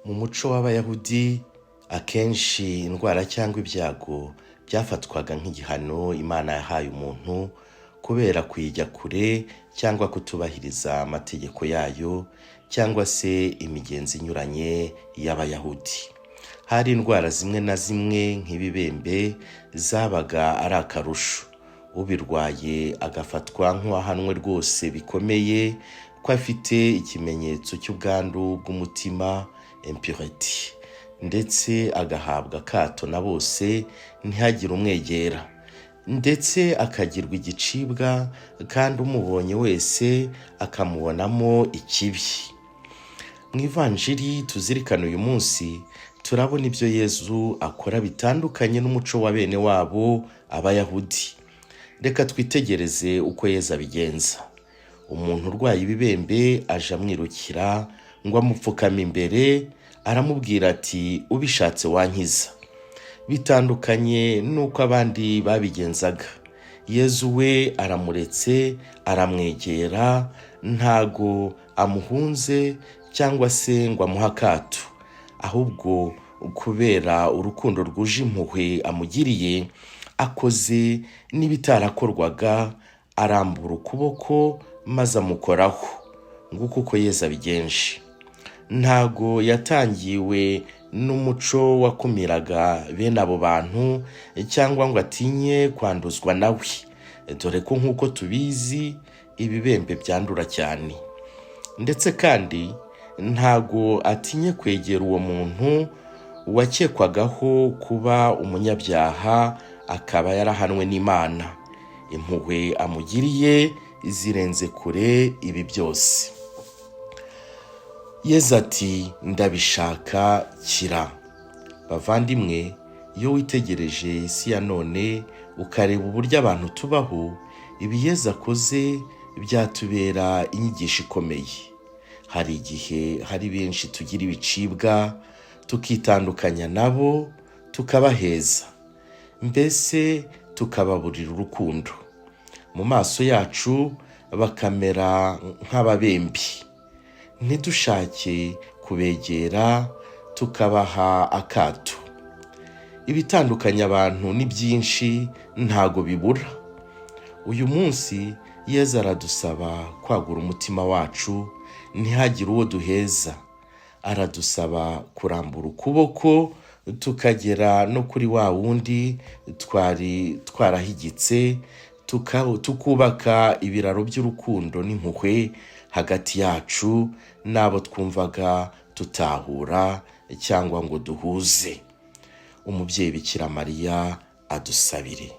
Mu muco w'Abayahudi akenshi indwara cyangwa ibyago byafatwaga nk'igihano Imana yahaye umuntu kubera kuyijya kure cyangwa kutubahiriza amategeko yayo cyangwa se imigenzo inyuranye y'Abayahudi. Hari indwara zimwe na zimwe nk'ibibembe zabaga ari akarusho. Ubirwaye agafatwa nk'uwahanwe rwose bikomeye ko afite ikimenyetso cy'ubwandu bw'umutima impurity, ndetse agahabwa akato na bose ntihagire umwegera, ndetse akagirwa igicibwa kandi umubonye wese akamubonamo ikibi. Mu ivanjiri tuzirikana uyu munsi turabona ibyo Yezu akora bitandukanye n'umuco wa bene wabo Abayahudi. Reka twitegereze uko Yezu abigenza. Umuntu urwaye ibibembe aje amwirukira ngo amupfukame imbere, aramubwira ati ubishatse wankiza. Bitandukanye nuko abandi babigenzaga. Yezu we aramuretse, aramwegera, ntago amuhunze cyangwa se ngo amuhe akato, ahubwo kubera urukundo rwuje impuhwe amugiriye, akoze n'ibitarakorwaga, arambura ukuboko maze amukoraho. Nguko uko Yezu abigenje. Ntago yatangiwe n'umuco wakumiraga bene abo bantu cyangwa ngo atinye kwanduzwa nawe, dore ko nk'uko tubizi ibibembe byandura cyane. Ndetse kandi ntago atinye kwegera uwo muntu wakekwagaho kuba umunyabyaha akaba yarahanwe n'Imana. Impuhwe amugiriye zirenze kure ibi byose. Yezu ati ndabishaka kira. Bavandimwe, iyo witegereje isi ya none ukareba uburyo abantu tubaho, ibi Yezu akoze byatubera inyigisho ikomeye. Hari igihe hari benshi tugira ibicibwa, tukitandukanya nabo, tukabaheza, mbese tukababurira urukundo. Mu maso yacu bakamera nk'ababembi. Ntidushake kubegera, tukabaha akato. Ibitandukanya abantu ni byinshi, ntago bibura. Uyu munsi Yezu aradusaba kwagura umutima wacu, ntihagire uwo duheza. Aradusaba kurambura ukuboko tukagera no kuri wa wundi twari twarahigitse, tukubaka ibiraro by'urukundo n'impuhwe hagati yacu n'abo twumvaga tutahura cyangwa ngo duhuze. Umubyeyi Bikira Mariya adusabire.